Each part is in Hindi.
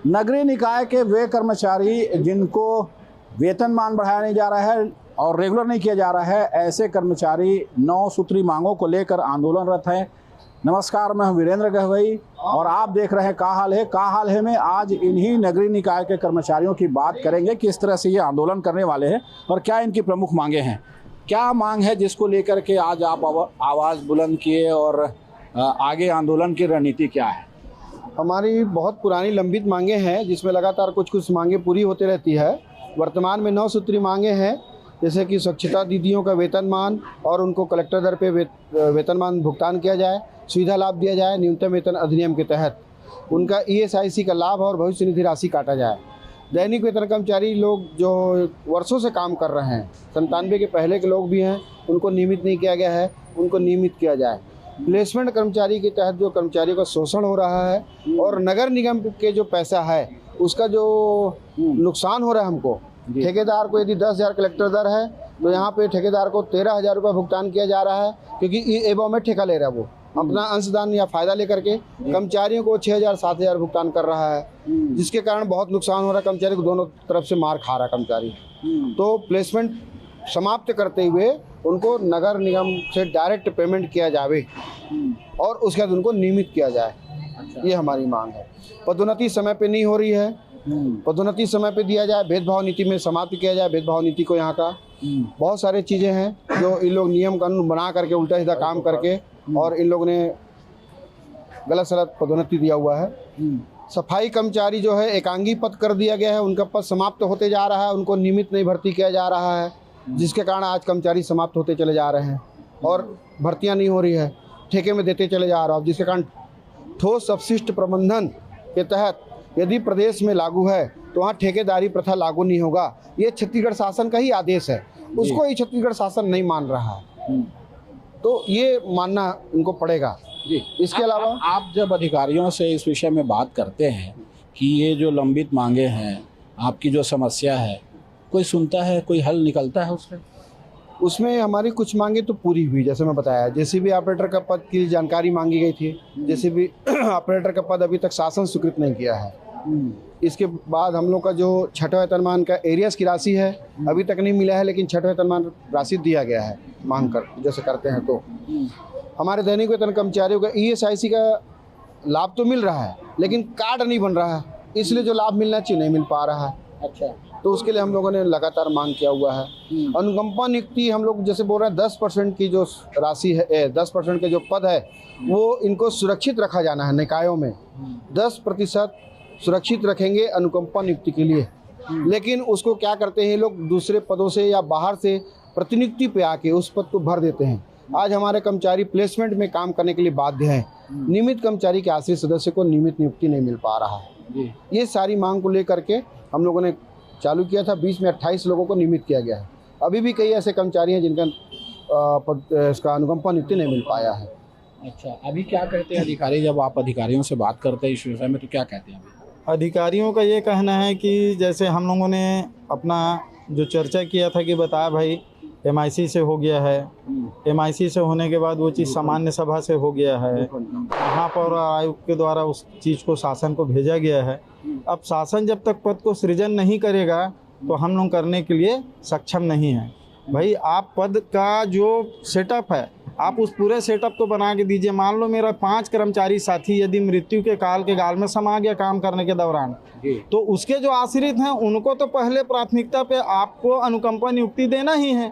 नगरीय निकाय के वे कर्मचारी जिनको वेतनमान बढ़ाया नहीं जा रहा है और रेगुलर नहीं किया जा रहा है, ऐसे कर्मचारी 9 सूत्री मांगों को लेकर आंदोलनरत हैं। नमस्कार, मैं हूं वीरेंद्र गहवई और आप देख रहे हैं का हाल है। का हाल है में आज इन्हीं नगरीय निकाय के कर्मचारियों की बात करेंगे, किस तरह से ये आंदोलन करने वाले हैं और क्या इनकी प्रमुख मांगे हैं। क्या मांग है जिसको लेकर के आज आप आवाज़ बुलंद किए और आगे आंदोलन की रणनीति क्या है? हमारी बहुत पुरानी लंबित मांगे हैं, जिसमें लगातार कुछ मांगे पूरी होती रहती है। वर्तमान में 9 सूत्री मांगे हैं, जैसे कि स्वच्छता दीदियों का वेतनमान और उनको कलेक्टर दर पे वेतनमान भुगतान किया जाए, सुविधा लाभ दिया जाए, न्यूनतम वेतन अधिनियम के तहत उनका ESIC का लाभ और भविष्य निधि राशि काटा जाए। दैनिक वेतन कर्मचारी लोग जो वर्षों से काम कर रहे हैं, 97 के पहले के लोग भी हैं, उनको नियमित नहीं किया गया है, उनको नियमित किया जाए। प्लेसमेंट कर्मचारी के तहत जो कर्मचारियों का शोषण हो रहा है और नगर निगम के जो पैसा है उसका जो नुकसान हो रहा है हमको, ठेकेदार को यदि 10,000 कलेक्टर दर है तो यहाँ पे ठेकेदार को 13,000 रुपये भुगतान किया जा रहा है, क्योंकि एवं में ठेका ले रहा है, वो अपना अंशदान या फायदा लेकर के कर्मचारियों को 6,000 7,000 भुगतान कर रहा है, जिसके कारण बहुत नुकसान हो रहा है। कर्मचारी को दोनों तरफ से मार खा रहा है कर्मचारी। तो प्लेसमेंट समाप्त करते हुए उनको नगर निगम से डायरेक्ट पेमेंट किया जाए और उसके बाद उनको नियमित किया जाए। ये हमारी मांग है। पदोन्नति समय पे नहीं हो रही है, पदोन्नति समय पे दिया जाए। भेदभाव नीति में समाप्त किया जाए भेदभाव नीति को। यहाँ का बहुत सारी चीज़ें हैं जो इन लोग नियम कानून बना करके उल्टा सीधा काम करके और इन लोगों ने गलत सलत पदोन्नति दिया हुआ है। सफाई कर्मचारी जो है एकांगी पद कर दिया गया है, उनका पद समाप्त होते जा रहा है, उनको नियमित नहीं भर्ती किया जा रहा है, जिसके कारण आज कर्मचारी समाप्त होते चले जा रहे हैं और भर्तियां नहीं हो रही है, ठेके में देते चले जा रहा है, जिसके कारण ठोस अपशिष्ट प्रबंधन के तहत यदि प्रदेश में लागू है तो वहाँ ठेकेदारी प्रथा लागू नहीं होगा। ये छत्तीसगढ़ शासन का ही आदेश है, उसको ही छत्तीसगढ़ शासन नहीं मान रहा है, तो ये मानना इनको पड़ेगा। जी, इसके अलावा आप जब अधिकारियों से इस विषय में बात करते हैं कि ये जो लंबित मांगे हैं, आपकी जो समस्या है, कोई सुनता है, कोई हल निकलता है उसमें हमारी कुछ मांगे तो पूरी हुई। जैसे मैं बताया, JCB ऑपरेटर का पद की जानकारी मांगी गई थी। JCB ऑपरेटर का पद अभी तक शासन स्वीकृत नहीं किया है। इसके बाद हम लोग का जो छठा वेतनमान का एरियर्स की राशि है अभी तक नहीं मिला है, लेकिन छठा वेतनमान राशि दिया गया है मांग कर जैसे करते हैं। तो हमारे दैनिक वेतन कर्मचारियों का ESIC का लाभ तो मिल रहा है, लेकिन कार्ड नहीं बन रहा है, इसलिए जो लाभ मिलना चाहिए नहीं मिल पा रहा है। अच्छा, तो उसके लिए हम लोगों ने लगातार मांग किया हुआ है। अनुकंपा नियुक्ति हम लोग जैसे बोल रहे हैं, 10% की जो राशि है, 10% के जो पद है वो इनको सुरक्षित रखा जाना है। निकायों में 10% सुरक्षित रखेंगे अनुकंपा नियुक्ति के लिए, लेकिन उसको क्या करते हैं लोग, दूसरे पदों से या बाहर से प्रतिनियुक्ति पे आके उस पद को भर देते हैं। आज हमारे कर्मचारी प्लेसमेंट में काम करने के लिए बाध्य हैं, नियमित कर्मचारी के आश्रित सदस्य को नियमित नियुक्ति नहीं मिल पा रहा है। ये सारी मांग को लेकर के हम लोगों ने चालू किया था। 20 में 28 लोगों को नियमित किया गया है। अभी भी कई ऐसे कर्मचारी हैं जिनका इसका अनुकंपा नियुक्ति नहीं मिल पाया है। अच्छा, अभी क्या कहते हैं अधिकारी? जब आप अधिकारियों से बात करते हैं इस विषय में तो क्या कहते हैं? अधिकारियों का ये कहना है कि जैसे हम लोगों ने अपना जो चर्चा किया था कि बताया भाई MIC से हो गया है, MIC से होने के बाद वो चीज़ सामान्य सभा से हो गया है, महापौर आयुक्त के द्वारा उस चीज़ को शासन को भेजा गया है। अब शासन जब तक पद को सृजन नहीं करेगा तो हम लोग करने के लिए सक्षम नहीं हैं। भाई आप पद का जो सेटअप है आप उस पूरे सेटअप को बना के दीजिए। मान लो मेरा 5 कर्मचारी साथी यदि मृत्यु के काल के गाल में समा गया काम करने के दौरान, तो उसके जो आश्रित हैं उनको तो पहले प्राथमिकता पे आपको अनुकंपा नियुक्ति देना ही है,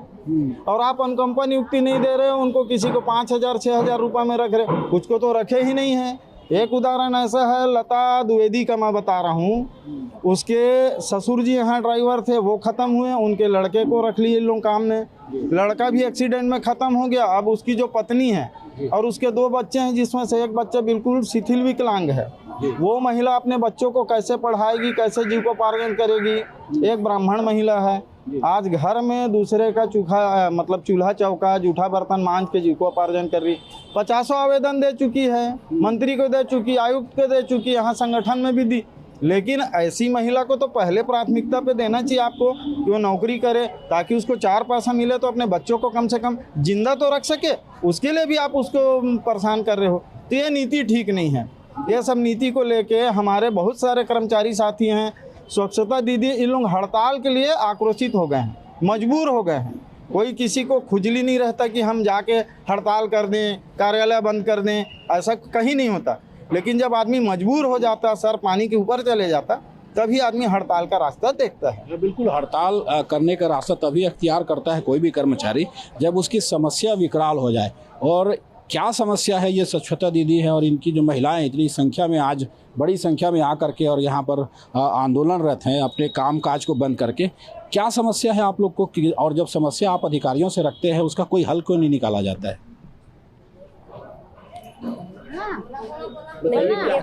और आप अनुकंपा नियुक्ति नहीं दे रहे हो, उनको किसी को 5,000 6,000 रुपये में रख रहे, कुछ को तो रखे ही नहीं है। एक उदाहरण ऐसा है, लता द्विवेदी का मैं बता रहा हूँ, उसके ससुर जी यहाँ ड्राइवर थे, वो ख़त्म हुए, उनके लड़के को रख लिए लोग काम में, लड़का भी एक्सीडेंट में ख़त्म हो गया। अब उसकी जो पत्नी है और उसके 2 बच्चे हैं, जिसमें से एक बच्चा बिल्कुल शिथिल विकलांग है, वो महिला अपने बच्चों को कैसे पढ़ाएगी, कैसे जीविकोपार्जन करेगी? एक ब्राह्मण महिला है, आज घर में दूसरे का चूल्हा चौका जूठा बर्तन मांझ के जीविकोपार्जन कर रही। 50 आवेदन दे चुकी है, मंत्री को दे चुकी, आयुक्त को दे चुकी, यहाँ संगठन में भी दी, लेकिन ऐसी महिला को तो पहले प्राथमिकता पे देना चाहिए आपको कि वो नौकरी करे, ताकि उसको 4 पैसा मिले तो अपने बच्चों को कम से कम जिंदा तो रख सके। उसके लिए भी आप उसको परेशान कर रहे हो, तो ये नीति ठीक नहीं है। ये सब नीति को लेके हमारे बहुत सारे कर्मचारी साथी हैं, स्वच्छता दीदी, इन लोग हड़ताल के लिए आक्रोशित हो गए हैं, मजबूर हो गए हैं। कोई किसी को खुजली नहीं रहता कि हम जाके हड़ताल कर दें, कार्यालय बंद कर दें, ऐसा कहीं नहीं होता। लेकिन जब आदमी मजबूर हो जाता, सर पानी के ऊपर चले जाता, तभी आदमी हड़ताल का रास्ता देखता है। बिल्कुल, हड़ताल करने का रास्ता तभी अख्तियार करता है कोई भी कर्मचारी जब उसकी समस्या विकराल हो जाए। और क्या समस्या है ये स्वच्छता दीदी है और इनकी जो महिलाएं इतनी संख्या में आज बड़ी संख्या में आकर के और यहाँ पर आंदोलनरत हैं अपने काम काज को बंद करके। क्या समस्या है आप लोग को और जब समस्या आप अधिकारियों से रखते हैं उसका कोई हल क्यों नहीं निकाला जाता है?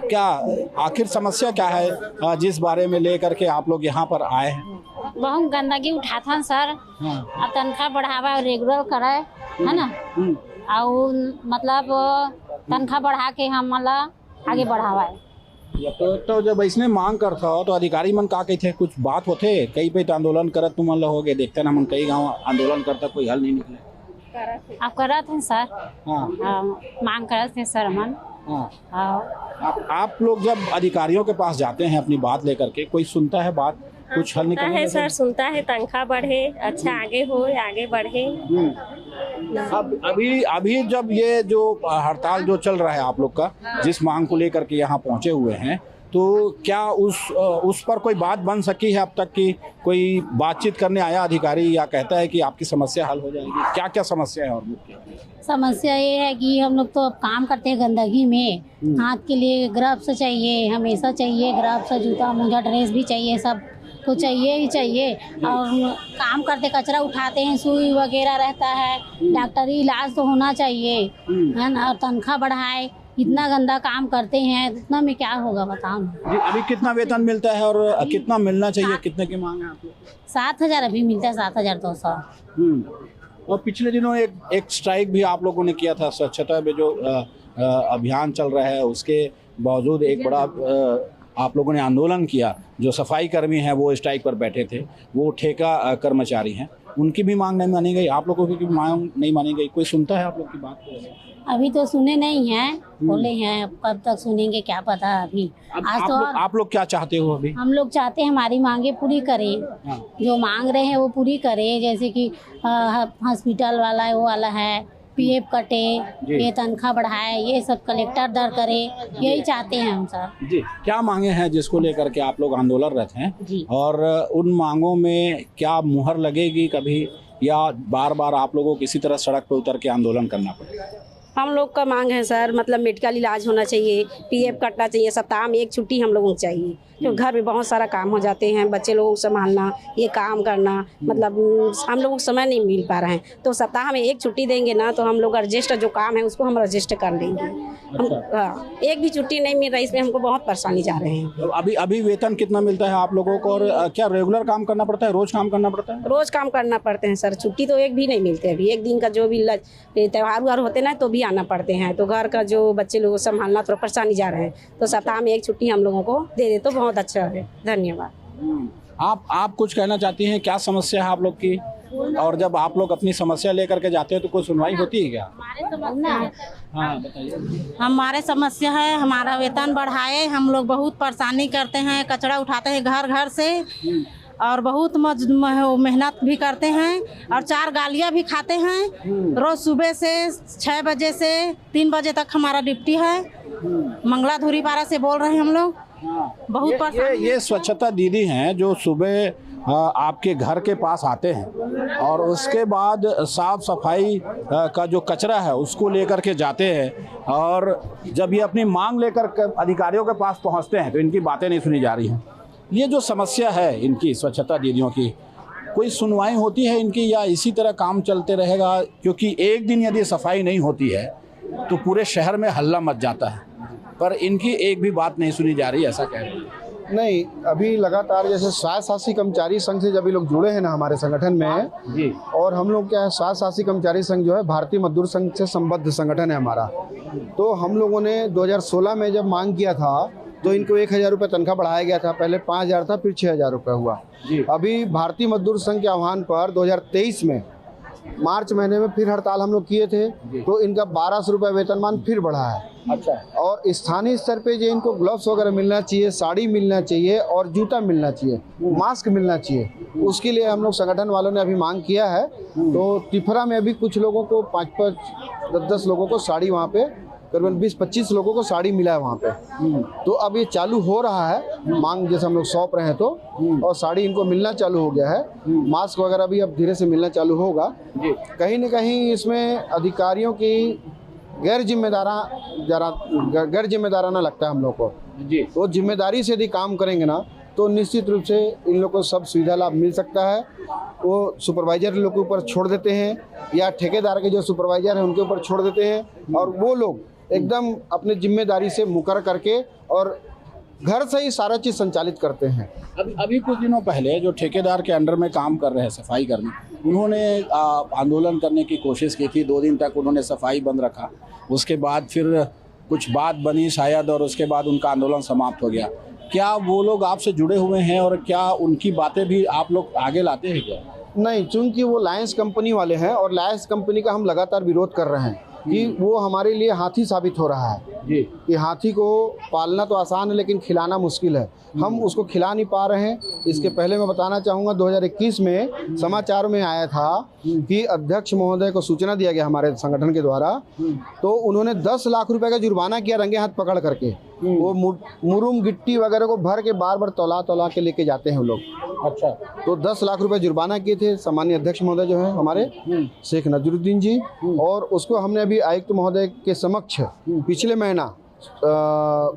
क्या आखिर समस्या क्या है जिस बारे में लेकर के आप लोग यहाँ पर आए हैं? बहुत गंदगी उठाता सर। हाँ। तनख्वाह बढ़ावा रेगुलर करे है ना, और मतलब तनख्वाह बढ़ा के हम मतलब आगे बढ़ावा है। तो जब इसने मांग करता हो तो अधिकारी मन का कहते कुछ बात होते कई पे तो आंदोलन करत तुम हो गए देखते ना मन कई गांव आंदोलन करता कोई हल नहीं निकले। आप करत हैं सर? हाँ। मांग करत हैं सर मन। हाँ। आप लोग जब अधिकारियों के पास जाते हैं अपनी बात लेकर के, कोई सुनता है बात, कुछ हल निकलता है सर? सुनता है, तनख्वाह बढ़े, अच्छा आगे हो, आगे बढ़े। अब अभी जब ये जो हड़ताल जो चल रहा है आप लोग का, जिस मांग को लेकर के यहाँ पहुँचे हुए हैं, तो क्या उस पर कोई बात बन सकी है अब तक कि कोई बातचीत करने आया अधिकारी या कहता है कि आपकी समस्या हल हो जाएगी? क्या क्या समस्या है? और समस्या ये है कि हम लोग तो अब काम करते हैं गंदगी में, हाथ के लिए ग्लव्स चाहिए, हमेशा चाहिए ग्लव्स, जूता मोजा ड्रेस भी चाहिए, सब तो चाहिए ही चाहिए। और काम करते कचरा उठाते हैं, सुई वगैरह रहता है, डॉक्टरी इलाज तो होना चाहिए है ना। और तनख्वाह बढ़ाए, इतना गंदा काम करते हैं, इतना में क्या होगा बताओ। अभी कितना वेतन मिलता है और कितना मिलना चाहिए, कितने की मांग है आप लोग? 7,000 अभी मिलता है, 7,200। और पिछले दिनों एक स्ट्राइक भी आप लोगों ने किया था स्वच्छता में जो अभियान चल रहा है, उसके बावजूद एक बड़ा आप लोगों ने आंदोलन किया। जो सफाई कर्मी हैं वो स्ट्राइक पर बैठे थे, वो ठेका कर्मचारी हैं, उनकी भी मांग नहीं मानी गई, आप लोगों की भी मांग नहीं मानी गई। कोई सुनता है आप लोग की बात को? अभी तो सुने नहीं हैं, बोले हैं, कब तक सुनेंगे क्या पता। अभी आज तो आप लोग क्या चाहते हो? अभी हम लोग चाहते हैं हमारी मांगे पूरी करें। हाँ। जो मांग रहे हैं वो पूरी करें, जैसे कि हॉस्पिटल वाला है, वो वाला है, पीएफ कटे, ये तनख्वाह बढ़ाए, ये सब कलेक्टर दर करे, यही चाहते हैं हम सर। जी, क्या मांगे हैं जिसको लेकर के आप लोग आंदोलनरत हैं? और उन मांगों में क्या मुहर लगेगी कभी, या बार बार आप लोगों को किसी तरह सड़क पर उतर के आंदोलन करना पड़ेगा? हम लोग का मांग है सर, मतलब मेडिकल इलाज होना चाहिए, पीएफ कटना चाहिए, सप्ताह में 1 छुट्टी हम लोगों को चाहिए, क्योंकि घर में बहुत सारा काम हो जाते हैं, बच्चे लोगों को संभालना, ये काम करना, मतलब हम लोगों को समय नहीं मिल पा रहा है। तो सप्ताह में 1 छुट्टी देंगे ना, तो हम लोग रजिस्टर जो काम है उसको हम रजिस्टर कर लेंगे। हम एक भी छुट्टी नहीं मिल रहा, इसमें हमको बहुत परेशानी जा रहे हैं। तो अभी वेतन कितना मिलता है आप लोगों को, और क्या रेगुलर काम करना पड़ता है, रोज काम करना पड़ता है? रोज काम करना पड़ते हैं सर, छुट्टी तो एक भी नहीं मिलते। अभी एक दिन का जो भी त्यौहार व्योहार होते ना तो भी आना पड़ते हैं, तो घर का जो बच्चे लोगों को संभालना थोड़ा परेशानी जा रहे हैं। तो सप्ताह में 1 छुट्टी हम लोगों को दे दे तो बहुत अच्छा है। धन्यवाद। आप कुछ कहना चाहती हैं? क्या समस्या है आप लोग की, और जब आप लोग अपनी समस्या लेकर के जाते हैं तो कोई सुनवाई होती है क्या? हाँ बताइए। हमारे समस्या है, हमारा वेतन बढ़ाए, हम लोग बहुत परेशानी करते हैं, कचरा उठाते हैं घर घर से, और बहुत मेहनत भी करते हैं, और 4 गालियाँ भी खाते हैं। रोज सुबह से 6 बजे से 3 बजे तक हमारा ड्यूटी है। मंगलाधुरी पारा से बोल रहे हैं हम लोग। बहुत ये स्वच्छता दीदी हैं जो सुबह आपके घर के पास आते हैं और उसके बाद साफ सफाई का जो कचरा है उसको लेकर के जाते हैं, और जब ये अपनी मांग लेकर अधिकारियों के पास पहुंचते हैं तो इनकी बातें नहीं सुनी जा रही हैं। ये जो समस्या है इनकी स्वच्छता दीदियों की, कोई सुनवाई होती है इनकी, या इसी तरह काम चलते रहेगा? क्योंकि एक दिन यदि सफाई नहीं होती है तो पूरे शहर में हल्ला मच जाता है, पर इनकी एक भी बात नहीं सुनी जा रही, ऐसा कह रहे हैं। नहीं, अभी लगातार जैसे शासी कर्मचारी संघ से जब ये लोग जुड़े हैं ना हमारे संगठन में जी, और हम लोग क्या है, शासी कर्मचारी संघ जो है भारतीय मजदूर संघ से संबद्ध संगठन है हमारा। तो हम लोगों ने 2016 में जब मांग किया था तो इनको 1,000 रुपये तनख्वाह बढ़ाया गया था। पहले 5,000 था, फिर 6,000 रुपये हुआ जी। अभी भारतीय मजदूर संघ के आह्वान पर 2023 में मार्च महीने में फिर हड़ताल हम लोग किए थे, तो इनका 1200 रुपये वेतनमान फिर बढ़ा है। अच्छा। और स्थानीय स्तर पे जो इनको ग्लव्स वगैरह मिलना चाहिए, साड़ी मिलना चाहिए और जूता मिलना चाहिए, मास्क मिलना चाहिए, उसके लिए हम लोग संगठन वालों ने अभी मांग किया है। तो तिफरा में अभी कुछ लोगों को 5-5, 10-10 लोगों को साड़ी, वहाँ पे करीबन 20-25 लोगों को साड़ी मिला है वहाँ पे। तो अब ये चालू हो रहा है, मांग जैसे हम लोग सौंप रहे हैं तो, और साड़ी इनको मिलना चालू हो गया है। मास्क वगैरह भी अब धीरे से मिलना चालू होगा। कहीं न कहीं इसमें अधिकारियों की गैर जिम्मेदाराना लगता है हम लोग को। तो जिम्मेदारी से यदि काम करेंगे ना, तो निश्चित रूप से इन लोग को सब सुविधा लाभ मिल सकता है। वो सुपरवाइजर लोग के ऊपर छोड़ देते हैं या ठेकेदार के जो सुपरवाइजर हैं उनके ऊपर छोड़ देते हैं, और वो लोग एकदम अपने जिम्मेदारी से मुकर करके और घर से ही सारा चीज़ संचालित करते हैं। अभी कुछ दिनों पहले जो ठेकेदार के अंडर में काम कर रहे हैं सफाई कर्मी, उन्होंने आंदोलन करने की कोशिश की थी। 2 दिन तक उन्होंने सफाई बंद रखा, उसके बाद फिर कुछ बात बनी शायद, और उसके बाद उनका आंदोलन समाप्त हो गया। क्या वो लोग आपसे जुड़े हुए हैं और क्या उनकी बातें भी आप लोग आगे लाते हैं क्या? नहीं, चूंकि वो लायंस कंपनी वाले हैं और लायंस कंपनी का हम लगातार विरोध कर रहे हैं कि वो हमारे लिए हाथी साबित हो रहा है जी। कि हाथी को पालना तो आसान है लेकिन खिलाना मुश्किल है। हम उसको खिला नहीं पा रहे हैं। इसके पहले मैं बताना चाहूँगा, 2021 में समाचार में आया था कि अध्यक्ष महोदय को सूचना दिया गया हमारे संगठन के द्वारा, तो उन्होंने 10 लाख रुपए का जुर्माना किया रंगे हाथ पकड़ करके। वो मुरुम गिट्टी वगैरह को भर के बार बार तौला के लेके जाते हैं वो लोग। अच्छा। तो 10 लाख रुपए जुर्माना किए थे सामान्य अध्यक्ष महोदय जो है हमारे शेख नजरुद्दीन जी, और उसको हमने अभी आयुक्त महोदय के समक्ष पिछले महीना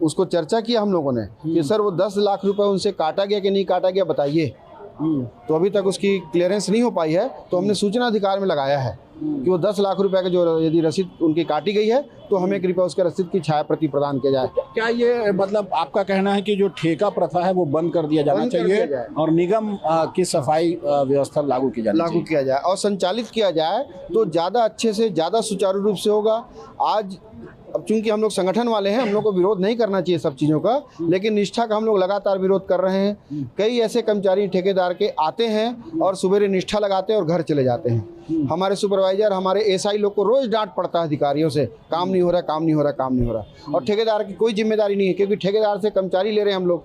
उसको चर्चा किया हम लोगों ने कि सर वो 10 लाख रुपए उनसे काटा गया कि नहीं काटा गया बताइए। तो अभी तक उसकी क्लियरेंस नहीं हो पाई है, तो हमने सूचना अधिकार में लगाया है कि वो 10 लाख रुपए का जो यदि रसीद उनकी काटी गई है तो हमें कृपया उसके रसीद की छाया प्रति प्रदान किया जाए। क्या ये मतलब आपका कहना है कि जो ठेका प्रथा है वो बंद कर दिया जाना चाहिए और निगम की सफाई व्यवस्था लागू किया जाए और संचालित किया जाए तो ज़्यादा अच्छे से, ज़्यादा सुचारू रूप से होगा। आज अब चूंकि हम लोग संगठन वाले हैं, हम लोग को विरोध नहीं करना चाहिए सब चीज़ों का, लेकिन निष्ठा का हम लोग लगातार विरोध कर रहे हैं। कई ऐसे कर्मचारी ठेकेदार के आते हैं और सुबह निष्ठा लगाते हैं और घर चले जाते हैं। हमारे सुपरवाइजर, हमारे एसआई लोग को रोज डांट पड़ता है अधिकारियों से, काम नहीं हो रहा, काम नहीं हो रहा, काम नहीं हो रहा। और ठेकेदार की कोई जिम्मेदारी नहीं है, क्योंकि ठेकेदार से कर्मचारी ले रहे हैं हम लोग।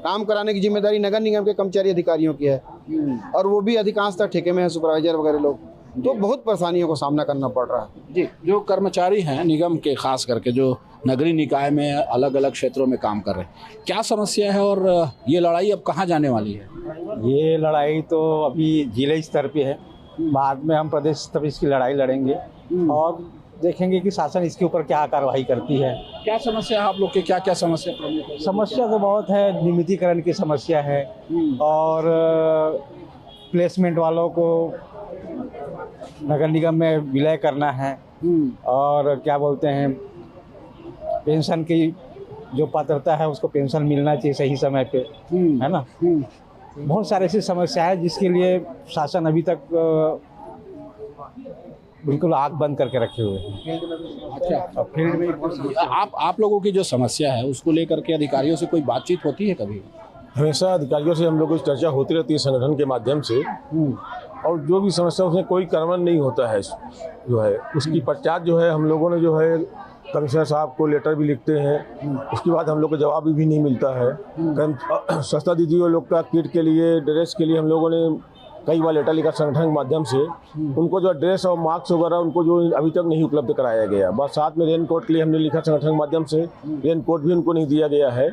काम कराने की जिम्मेदारी नगर निगम के कर्मचारी अधिकारियों की है, और वो भी अधिकांशतः ठेके में है सुपरवाइजर वगैरह लोग। तो बहुत परेशानियों को सामना करना पड़ रहा है जी। जो कर्मचारी हैं निगम के, खास करके जो नगरीय निकाय में अलग अलग क्षेत्रों में काम कर रहे हैं, क्या समस्या है और ये लड़ाई अब कहाँ जाने वाली है? ये लड़ाई तो अभी जिले स्तर पे है, बाद में हम प्रदेश स्तर पर इसकी लड़ाई लड़ेंगे और देखेंगे कि शासन इसके ऊपर क्या कार्रवाई करती है। क्या समस्या है आप लोग की? क्या क्या समस्या? समस्या तो बहुत है, नियमितीकरण की समस्या है और प्लेसमेंट वालों को नगर निगम में विलय करना है, और क्या बोलते हैं, पेंशन की जो पात्रता है उसको पेंशन मिलना चाहिए सही समय पे, है ना। बहुत सारी ऐसी समस्या है जिसके लिए शासन अभी तक बिल्कुल आँख बंद करके रखे हुए हैं। अच्छा, फील्ड में आप लोगों की जो समस्या है उसको लेकर के अधिकारियों से कोई बातचीत होती है कभी? हमेशा अधिकारियों से हम लोगों की चर्चा होती रहती है संगठन के माध्यम से, और जो भी समस्या उसमें कोई कार्रवाई नहीं होता है जो है, उसकी पश्चात जो है हम लोगों ने जो है कमिश्नर साहब को लेटर भी लिखते हैं, उसके बाद हम लोग को जवाब भी नहीं मिलता है। सस्ता दीदियों लोग का किट के लिए, ड्रेस के लिए हम लोगों ने कई बार लेटर लिखा संगठन के माध्यम से, उनको जो ड्रेस और मास्क वगैरह उनको जो अभी तक नहीं उपलब्ध कराया गया। बरसात में रेन कोट के लिए हमने लिखा संगठन के माध्यम से, रेन कोट भी उनको नहीं दिया गया है।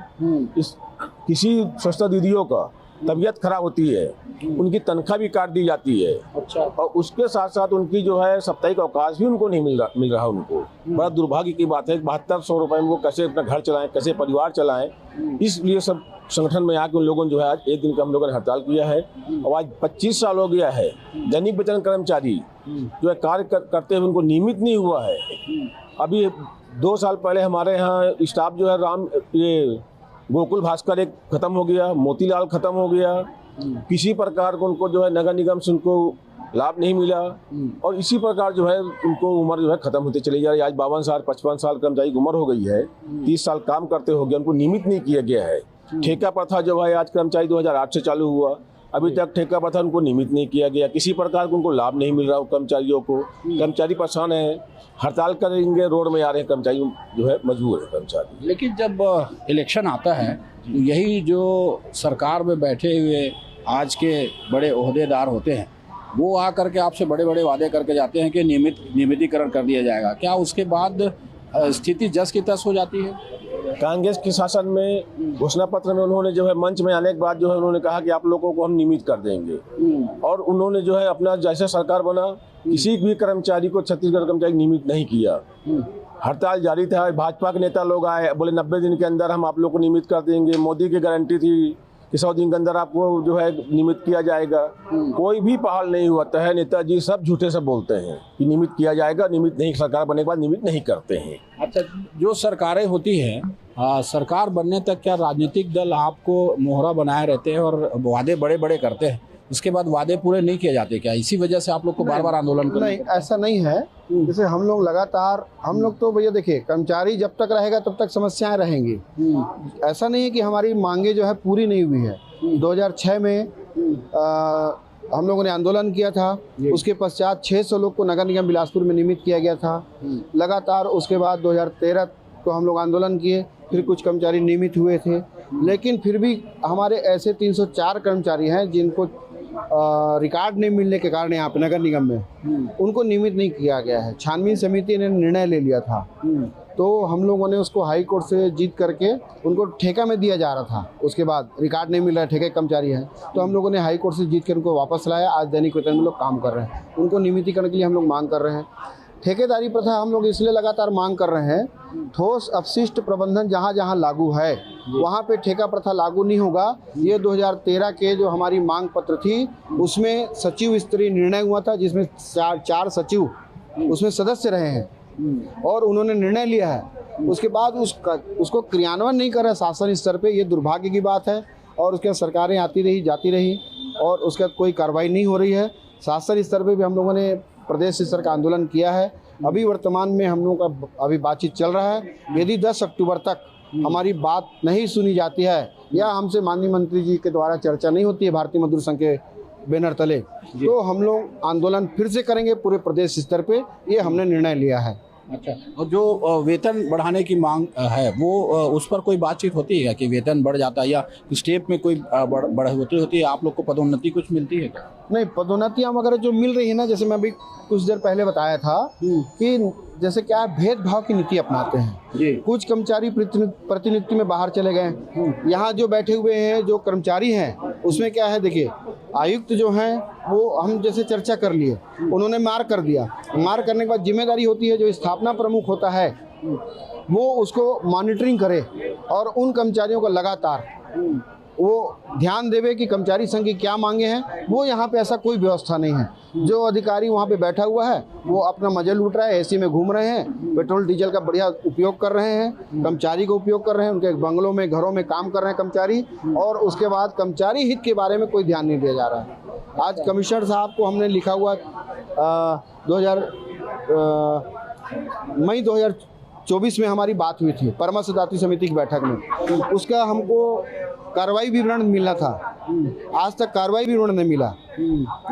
किसी सस्ता दीदियों का तबीयत खराब होती है, उनकी तनख्वाह भी काट दी जाती है। अच्छा। और उसके साथ साथ उनकी जो है साप्ताहिक अवकाश भी उनको नहीं मिल रहा उनको। बड़ा दुर्भाग्य की बात है। 7200 रुपये में वो कैसे अपना घर चलाएं, कैसे परिवार चलाएं। इसलिए सब संगठन में आके उन लोगों ने जो है आज 1 दिन का हम लोगों ने हड़ताल किया है, और आज 25 साल हो गया है दैनिक वेतन कर्मचारी जो है कार्य करते हुए उनको नियमित नहीं हुआ है। अभी 2 साल पहले हमारे यहाँ स्टाफ जो है गोकुल भास्कर एक खत्म हो गया, मोतीलाल खत्म हो गया, किसी प्रकार को उनको जो है नगर निगम से उनको लाभ नहीं मिला, और इसी प्रकार जो है उनको उम्र जो है खत्म होती चली जा रही है। आज 52 साल 55 साल कर्मचारी की उम्र हो गई है, 30 साल काम करते हो गया, उनको नियमित नहीं किया गया है। ठेका प्रथा जो है आज कर्मचारी 2008 से चालू हुआ, अभी तक ठेका प्रथा उनको नियमित नहीं किया गया, किसी प्रकार का उनको लाभ नहीं मिल रहा कर्मचारियों को। कर्मचारी परेशान है, हड़ताल करेंगे, रोड में आ रहे हैं कर्मचारी, जो है मजबूर है कर्मचारी। लेकिन जब इलेक्शन आता है तो यही जो सरकार में बैठे हुए आज के बड़े ओहदेदार होते हैं वो आकर के आपसे बड़े बड़े वादे करके जाते हैं कि नियमितीकरण कर दिया जाएगा। क्या उसके बाद स्थिति जस की तस हो जाती है? कांग्रेस के शासन में घोषणा पत्र में उन्होंने जो है मंच में आने के बाद जो है उन्होंने कहा कि आप लोगों को हम नियमित कर देंगे, और उन्होंने जो है अपना जैसे सरकार बना किसी भी कर्मचारी को, छत्तीसगढ़ कर्मचारी नियमित नहीं किया। हड़ताल जारी था, भाजपा के नेता लोग आए, बोले 90 दिन के अंदर हम आप लोग को नियमित कर देंगे। मोदी की गारंटी थी कि 100 दिन के अंदर आपको जो है नियमित किया जाएगा। कोई भी पहल नहीं हुआ है। नेताजी सब झूठे से बोलते हैं कि नियमित किया जाएगा, नियमित नहीं, सरकार बनने के बाद नियमित नहीं करते हैं। अच्छा, जो सरकारें होती हैं, सरकार बनने तक क्या राजनीतिक दल आपको मोहरा बनाए रहते हैं और वादे बड़े बड़े करते हैं, उसके बाद वादे पूरे नहीं किए जाते क्या? इसी वजह से आप लोग को बार बार आंदोलन करना? नहीं, ऐसा नहीं है। जैसे हम लोग लगातार, हम लोग तो भैया देखिए, कर्मचारी जब तक रहेगा तब तक समस्याएं रहेंगी। ऐसा नहीं है कि हमारी मांगे जो है पूरी नहीं हुई है। 2006 में हम लोगों ने आंदोलन किया था, उसके पश्चात 600 लोग को नगर निगम बिलासपुर में नियमित किया गया था लगातार। उसके बाद 2013 को हम लोग आंदोलन किए, फिर कुछ कर्मचारी नियमित हुए थे, लेकिन फिर भी हमारे ऐसे 304 कर्मचारी हैं जिनको रिकॉर्ड नहीं मिलने के कारण यहाँ पे नगर निगम में उनको नियमित नहीं किया गया है। छानबीन समिति ने निर्णय ले लिया था, तो हम लोगों ने उसको हाई कोर्ट से जीत करके उनको ठेका में दिया जा रहा था। उसके बाद रिकॉर्ड नहीं मिल रहा है, ठेके कर्मचारी हैं, तो हम लोगों ने हाई कोर्ट से जीत कर उनको वापस लाया। आज दैनिक वेतन में लोग काम कर रहे हैं, उनको नियमितीकरण के लिए हम लोग मांग कर रहे हैं। ठेकेदारी प्रथा हम लोग इसलिए लगातार मांग कर रहे हैं, ठोस अपशिष्ट प्रबंधन जहाँ जहाँ लागू है वहाँ पे ठेका प्रथा लागू नहीं होगा। ये 2013 के जो हमारी मांग पत्र थी उसमें सचिव स्तरीय निर्णय हुआ था, जिसमें चार सचिव उसमें सदस्य रहे हैं और उन्होंने निर्णय लिया है। उसके बाद उसको क्रियान्वयन नहीं कर रहा शासन स्तर पे, ये दुर्भाग्य की बात है। और उसके बाद सरकारें आती रही जाती रही और उसके बाद कोई कार्रवाई नहीं हो रही है। शासन स्तर पे भी हम लोगों ने प्रदेश स्तर का आंदोलन किया है। अभी वर्तमान में हम लोगों का अभी बातचीत चल रहा है। यदि 10 अक्टूबर तक हमारी बात नहीं सुनी जाती है या हमसे माननीय मंत्री जी के द्वारा चर्चा नहीं होती है भारतीय मजदूर संघ के बैनर तले, तो हम लोग आंदोलन फिर से करेंगे पूरे प्रदेश स्तर पे, ये हमने निर्णय लिया है। अच्छा, और जो वेतन बढ़ाने की मांग है वो उस पर कोई बातचीत होती है कि वेतन बढ़ जाता है या स्टेप में कोई बढ़ोतरी होती है? आप लोग को पदोन्नति कुछ मिलती है क्या? नहीं, पदोन्नतियाँ वगैरह जो मिल रही है ना, जैसे मैं अभी कुछ देर पहले बताया था कि जैसे क्या भेदभाव की नीति अपनाते हैं। कुछ कर्मचारी प्रतिनियुक्ति में बाहर चले गए। यहाँ जो बैठे हुए हैं जो कर्मचारी हैं उसमें क्या है, देखिए आयुक्त जो हैं वो हम जैसे चर्चा कर लिए, उन्होंने मार कर दिया। मार करने के बाद जिम्मेदारी होती है जो स्थापना प्रमुख होता है वो उसको मॉनिटरिंग करे और उन कर्मचारियों को लगातार वो ध्यान देवे कि कर्मचारी संघ की क्या मांगे हैं। वो यहाँ पे ऐसा कोई व्यवस्था नहीं है। जो अधिकारी वहाँ पे बैठा हुआ है वो अपना मजे लूट रहा है, एसी में घूम रहे हैं, पेट्रोल डीजल का बढ़िया उपयोग कर रहे हैं, कर्मचारी को उपयोग कर रहे हैं, उनके बंगलों में घरों में काम कर रहे हैं कर्मचारी, और उसके बाद कर्मचारी हित के बारे में कोई ध्यान नहीं दिया जा रहा है। आज कमिश्नर साहब को हमने लिखा हुआ मई 2024 में हमारी बात हुई थी परामर्श दात्री समिति की बैठक में, उसका हमको कार्रवाई विवरण मिलना था। आज तक कार्रवाई विवरण नहीं मिला।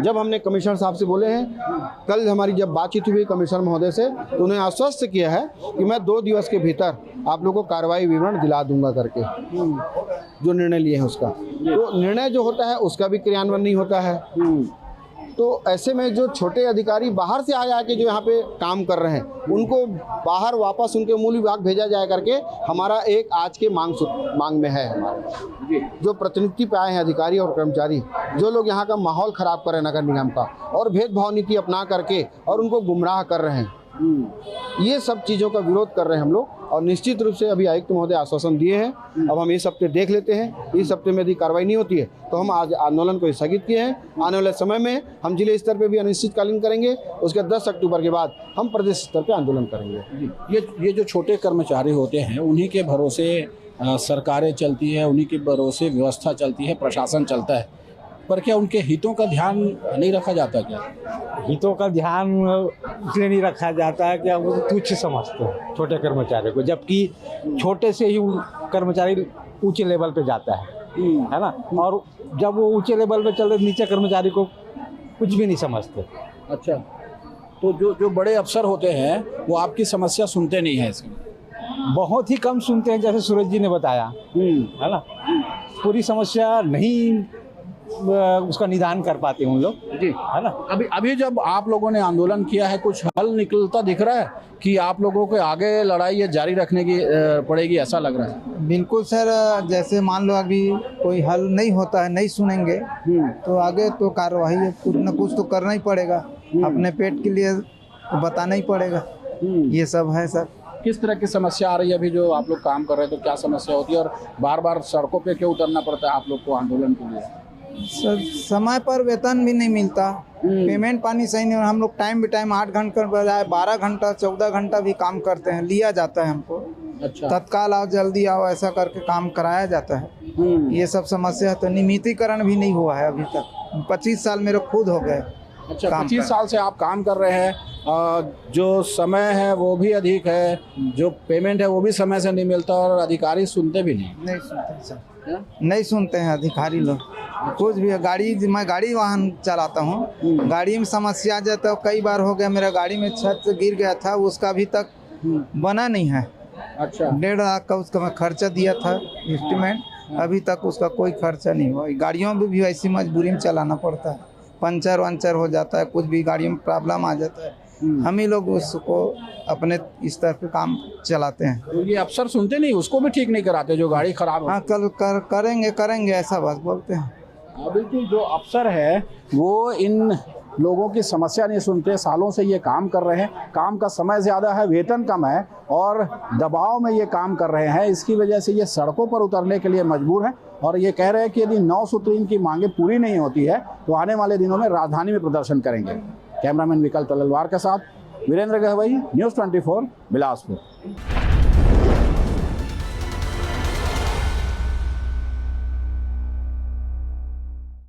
जब हमने कमिश्नर साहब से बोले हैं, कल हमारी जब बातचीत हुई कमिश्नर महोदय से, तो उन्हें आश्वस्त किया है कि मैं 2 दिवस के भीतर आप लोगों को कार्रवाई विवरण दिला दूंगा करके, जो निर्णय लिए हैं उसका। तो निर्णय जो होता है उसका भी क्रियान्वयन नहीं होता है। तो ऐसे में जो छोटे अधिकारी बाहर से आके जो यहाँ पे काम कर रहे हैं उनको बाहर वापस उनके मूल विभाग भेजा जाए करके हमारा एक आज के मांग में है। हमारे जो प्रतिनियुक्ति पे आए हैं अधिकारी और कर्मचारी, जो लोग यहाँ का माहौल खराब कर रहे हैं नगर निगम का और भेदभाव नीति अपना करके और उनको गुमराह कर रहे हैं, ये सब चीज़ों का विरोध कर रहे हैं हम लोग। और निश्चित रूप से अभी आयुक्त महोदय आश्वासन दिए हैं। अब हम इस हफ्ते देख लेते हैं, इस हफ्ते में यदि कार्रवाई नहीं होती है तो हम आज आंदोलन को स्थगित किए हैं। आने वाले समय में हम जिले स्तर पे भी अनिश्चितकालीन करेंगे। उसके 10 अक्टूबर के बाद हम प्रदेश स्तर पे आंदोलन करेंगे। ये जो छोटे कर्मचारी होते हैं उन्हीं के भरोसे सरकारें चलती है, उन्हीं के भरोसे व्यवस्था चलती है, प्रशासन चलता है, पर क्या उनके हितों का ध्यान नहीं रखा जाता? क्या हितों का ध्यान इसलिए नहीं रखा जाता है कि वो तुच्छ समझते हैं छोटे कर्मचारी को, जबकि छोटे से ही कर्मचारी ऊंचे लेवल पे जाता है। है ना। और जब वो ऊंचे लेवल पे चल रहे नीचे कर्मचारी को कुछ भी नहीं समझते। अच्छा, तो जो बड़े अफसर होते हैं वो आपकी समस्या सुनते नहीं है इसमें? बहुत ही कम सुनते हैं, जैसे सूरज जी ने बताया, है ना। पूरी समस्या नहीं उसका निदान कर पाते उन लोग, जी, है ना। अभी जब आप लोगों ने आंदोलन किया है, कुछ हल निकलता दिख रहा है कि आप लोगों को आगे लड़ाई ये जारी रखने की पड़ेगी, ऐसा लग रहा है? बिल्कुल सर, जैसे मान लो अभी कोई हल नहीं होता है, नहीं सुनेंगे तो आगे तो कार्रवाई कुछ न कुछ तो करना ही पड़ेगा, अपने पेट के लिए तो बताना ही पड़ेगा। ये सब है सर। किस तरह की समस्या आ रही है अभी जो आप लोग काम कर रहे हैं, तो क्या समस्या होती है और बार बार सड़कों पे क्यों उतरना पड़ता है आप लोग को आंदोलन के लिए? सर समय पर वेतन भी नहीं मिलता, पेमेंट पानी सही नहीं, हम लोग टाइम भी टाइम 8 घंटे के बजाय 12 घंटा 14 घंटा भी काम करते हैं, लिया जाता है हमको। अच्छा, तत्काल आओ, जल्दी आओ, ऐसा करके काम कराया जाता है। ये सब समस्या है। तो नियमितीकरण भी नहीं हुआ है अभी तक। 25 साल मेरे खुद हो गए। अच्छा, 25 साल से आप काम कर रहे हैं, जो समय है वो भी अधिक है, जो पेमेंट है वो भी समय से नहीं मिलता और अधिकारी सुनते भी नहीं सुनते सर, नहीं सुनते हैं अधिकारी लोग कुछ भी। मैं गाड़ी वाहन चलाता हूँ, गाड़ी में समस्या जाता है। कई बार हो गया, मेरा गाड़ी में छत से गिर गया था, उसका अभी तक बना नहीं है। अच्छा, 1.5 लाख का उसका मैं खर्चा दिया था एस्टीमेट, अभी तक उसका कोई खर्चा नहीं हुआ। गाड़ियों में भी ऐसी मजबूरी में चलाना पड़ता है, पंचर वंचर हो जाता है, कुछ भी गाड़ियों में प्रॉब्लम आ जाता है, हम ही लोग उसको अपने इस तरह के काम चलाते हैं। तो ये अफसर सुनते नहीं, उसको भी ठीक नहीं कराते जो गाड़ी खराब हो? हाँ, कल करेंगे ऐसा बस बोलते हैं। बिल्कुल, जो अफसर है वो इन लोगों की समस्या नहीं सुनते। सालों से ये काम कर रहे हैं, काम का समय ज़्यादा है, वेतन कम है और दबाव में ये काम कर रहे हैं। इसकी वजह से ये सड़कों पर उतरने के लिए मजबूर हैं और ये कह रहे हैं कि यदि 9 सूत्री इनकी मांगें पूरी नहीं होती है तो आने वाले दिनों में राजधानी में प्रदर्शन करेंगे। कैमरामैन विकल्प तलवार के साथ वीरेंद्र गहवई, न्यूज़ 24, बिलासपुर।